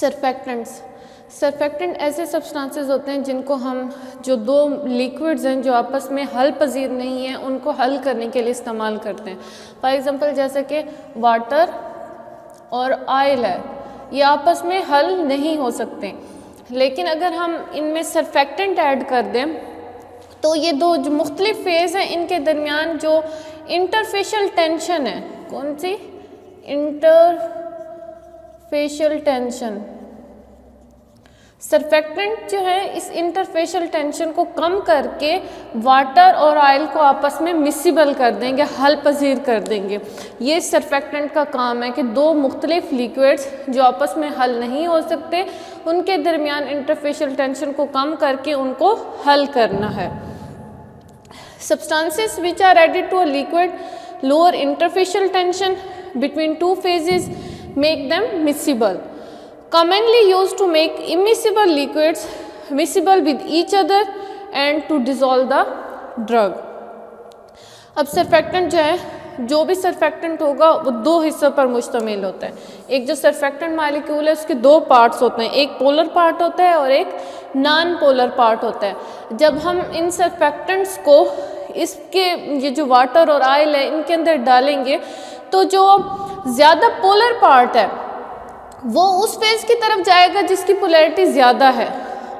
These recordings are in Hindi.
सरफेक्टेंट्स। सरफेक्टेंट ऐसे सब्सटेंसेस होते हैं जिनको हम जो दो लिक्विड्स हैं जो आपस में हल पजीर नहीं हैं उनको हल करने के लिए इस्तेमाल करते हैं। फॉर एग्ज़ाम्पल जैसे कि वाटर और ऑयल है, ये आपस में हल नहीं हो सकते, लेकिन अगर हम इनमें सरफेक्टेंट ऐड कर दें तो ये दो जो मुख्तलिफ फेज़ हैं इनके दरमियान जो इंटरफेशियल टेंशन है, कौन सी? Interfacial tension. सरफेक्टेंट जो है इस इंटरफेशियल टेंशन को कम करके वाटर और ऑयल को आपस में मिसिबल कर देंगे, हल पजीर कर देंगे। ये सरफेक्टेंट का काम है कि दो मुख्तलिफ लिक्विड्स जो आपस में हल नहीं हो सकते उनके दरमियान इंटरफेशियल टेंशन को कम करके उनको हल करना है। Substances which are added to a liquid lower interfacial tension between two phases make them miscible. Commonly used to make immiscible liquids miscible with each other and to dissolve the drug. अब सरफेक्टेंट जो है, जो भी सरफेक्टेंट होगा वो दो हिस्सों पर मुश्तमिल होता है। एक जो सरफेक्टेंट मालिक्यूल है उसके दो पार्ट्स होते हैं, एक पोलर पार्ट होता है और एक नॉन पोलर पार्ट होता है। जब हम इन सरफेक्टेंट्स को इसके ये जो वाटर और ऑयल है इनके अंदर डालेंगे तो जो ज़्यादा पोलर पार्ट है वो उस फेज़ की तरफ जाएगा जिसकी पोलैरिटी ज़्यादा है,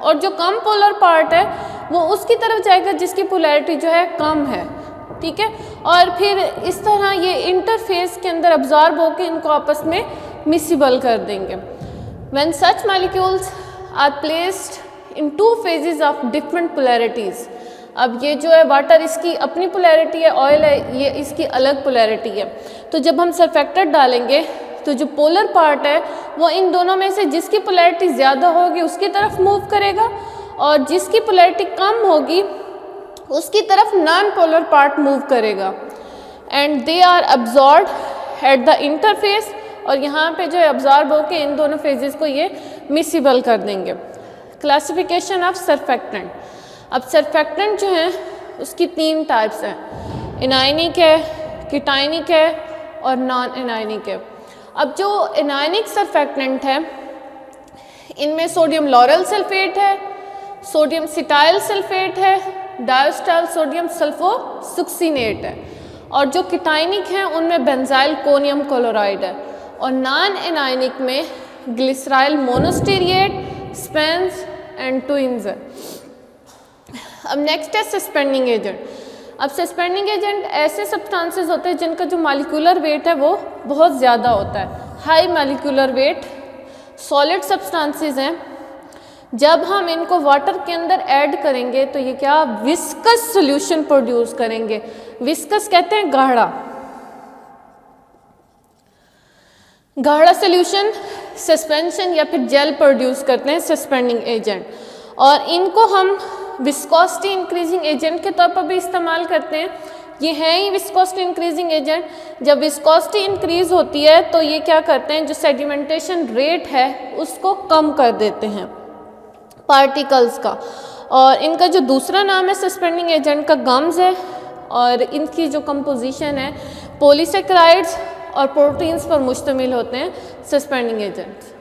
और जो कम पोलर पार्ट है वो उसकी तरफ जाएगा जिसकी पोलैरिटी जो है कम है। ठीक है, और फिर इस तरह ये इंटरफेस के अंदर अब्जॉर्ब होकर इनको आपस में मिसिबल कर देंगे। When such molecules are placed in two phases of different polarities. अब ये जो है वाटर इसकी अपनी पोलैरिटी है, ऑयल है ये इसकी अलग पोलैरिटी है। तो जब हम सरफेक्टेंट डालेंगे तो जो पोलर पार्ट है वो इन दोनों में से जिसकी पोलैरिटी ज़्यादा होगी उसकी तरफ मूव करेगा, और जिसकी पोलैरिटी कम होगी उसकी तरफ नॉन पोलर पार्ट मूव करेगा। And they are absorb at the interface, और यहाँ पे जो है अब्जॉर्ब होकर इन दोनों फेजेस को ये मिसिबल कर देंगे। Classification of surfactant. अब सरफेक्टेंट जो है उसकी तीन टाइप्स हैं, एनायनिक है, कीटायनिक है और नॉन एनायनिक है। अब जो एनायनिक सरफेक्टेंट है इनमें सोडियम लॉरल सल्फेट है, सोडियम सिटाइल सल्फेट है, डायोस्टाइल सोडियम सल्फोसुक्सिनेट है, और जो कीटायनिक हैं उनमें बेंजाइल कोनियम क्लोराइड है, और नॉन एनायनिक में ग्लिसराइल मोनोस्टेरिएट, स्पेंस एंड ट्विंस है। अब नेक्स्ट है सस्पेंडिंग एजेंट। अब सस्पेंडिंग एजेंट ऐसे सब्सटेंसेस होते हैं जिनका जो मॉलिक्यूलर वेट है वो बहुत ज़्यादा होता है, high molecular weight solid substances हैं। जब हम इनको वाटर के अंदर ऐड करेंगे तो ये क्या विस्कस सॉल्यूशन प्रोड्यूस करेंगे। विस्कस कहते हैं गाढ़ा, गाढ़ा सॉल्यूशन सस्पेंशन या फिर जेल प्रोड्यूस करते हैं सस्पेंडिंग एजेंट, और इनको हम विस्कोसिटी इंक्रीजिंग एजेंट के तौर पर भी इस्तेमाल करते हैं। ये है ही विस्कोसिटी इंक्रीजिंग एजेंट। जब विस्कोसिटी इंक्रीज होती है तो ये क्या करते हैं, जो सेडिमेंटेशन रेट है उसको कम कर देते हैं पार्टिकल्स का। और इनका जो दूसरा नाम है सस्पेंडिंग एजेंट का गम्स है, और इनकी जो कंपोजिशन है पॉलीसेकेराइड्स और प्रोटीन्स पर मुश्तमिल होते हैं सस्पेंडिंग एजेंट्स।